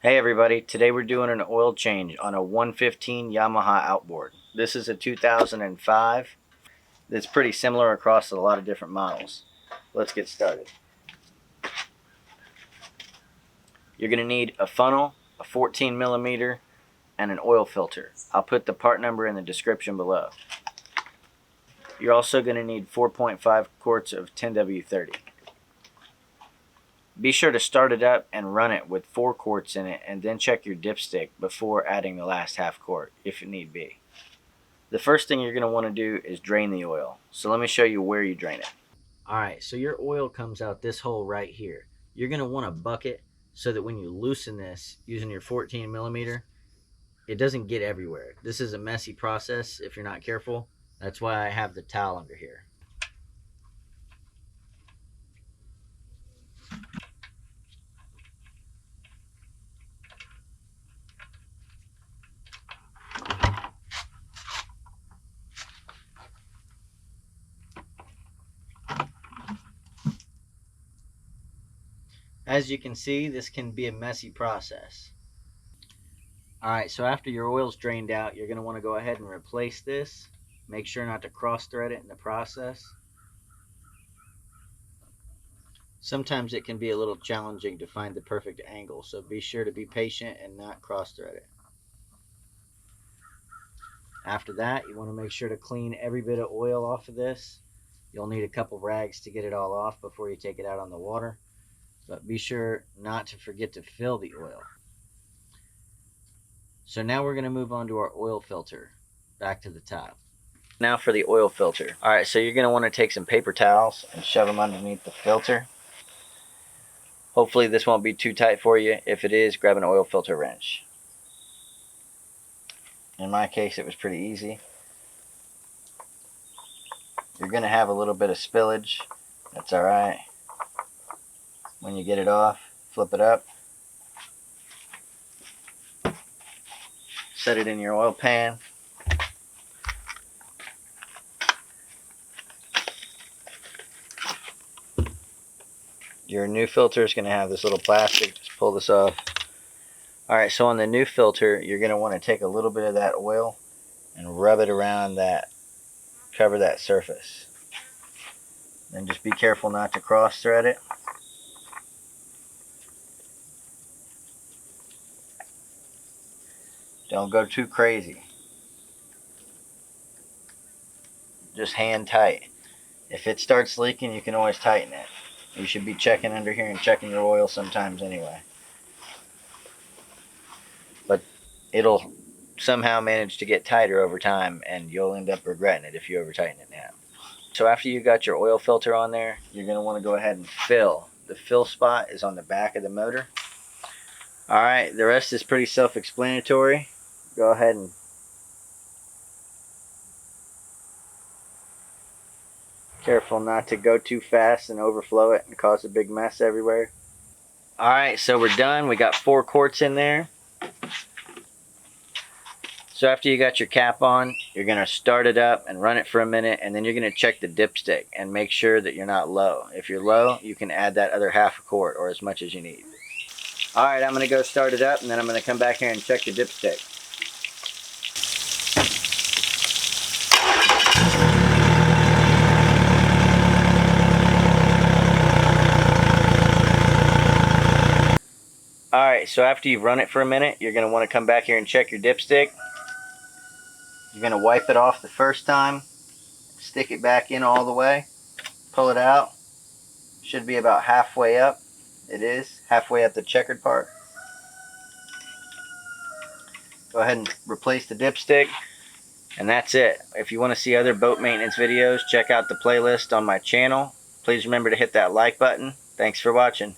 Hey everybody, today we're doing an oil change on a 115 Yamaha Outboard. This is a 2005. It's pretty similar across a lot of different models. Let's get started. You're going to need a funnel, a 14 millimeter, and an oil filter. I'll put the part number in the description below. You're also going to need 4.5 quarts of 10W30. Be sure to start it up and run it with 4 quarts in it, and then check your dipstick before adding the last half quart if it need be. The first thing you're going to want to do is drain the oil. So let me show you where you drain it. Alright, so your oil comes out this hole right here. You're going to want a bucket so that when you loosen this using your 14 millimeter, it doesn't get everywhere. This is a messy process if you're not careful. That's why I have the towel under here. As you can see, this can be a messy process. Alright, so after your oil's drained out, you're going to want to go ahead and replace this. Make sure not to cross thread it in the process. Sometimes it can be a little challenging to find the perfect angle, so be sure to be patient and not cross thread it. After that, you want to make sure to clean every bit of oil off of this. You'll need a couple rags to get it all off before you take it out on the water. But be sure not to forget to fill the oil. So now we're going to move on to our oil filter, back to the top. Now for the oil filter. Alright, so you're going to want to take some paper towels and shove them underneath the filter. Hopefully this won't be too tight for you. If it is, grab an oil filter wrench. In my case, it was pretty easy. You're going to have a little bit of spillage. That's alright. When you get it off, flip it up. Set it in your oil pan. Your new filter is going to have this little plastic. Just pull this off. Alright, so on the new filter, you're going to want to take a little bit of that oil and rub it around that, cover that surface. Then just be careful not to cross thread it. Don't go too crazy. Just hand tight. If it starts leaking, you can always tighten it. You should be checking under here and checking your oil sometimes anyway. But it'll somehow manage to get tighter over time, and you'll end up regretting it if you over tighten it now. So after you got your oil filter on there, you're going to want to go ahead and fill. The fill spot is on the back of the motor. Alright, the rest is pretty self-explanatory. Go ahead and careful not to go too fast and overflow it and cause a big mess everywhere. Alright, so we're done. We got 4 quarts in there. So after you got your cap on, you're going to start it up and run it for a minute, and then you're going to check the dipstick and make sure that you're not low. If you're low, you can add that other half a quart or as much as you need. Alright, I'm going to go start it up, and then I'm going to come back here and check the dipstick. Alright, so after you've run it for a minute, you're going to want to come back here and check your dipstick. You're going to wipe it off the first time, stick it back in all the way, pull it out. Should be about halfway up. It is, halfway up the checkered part. Go ahead and replace the dipstick, and that's it. If you want to see other boat maintenance videos, check out the playlist on my channel. Please remember to hit that like button. Thanks for watching.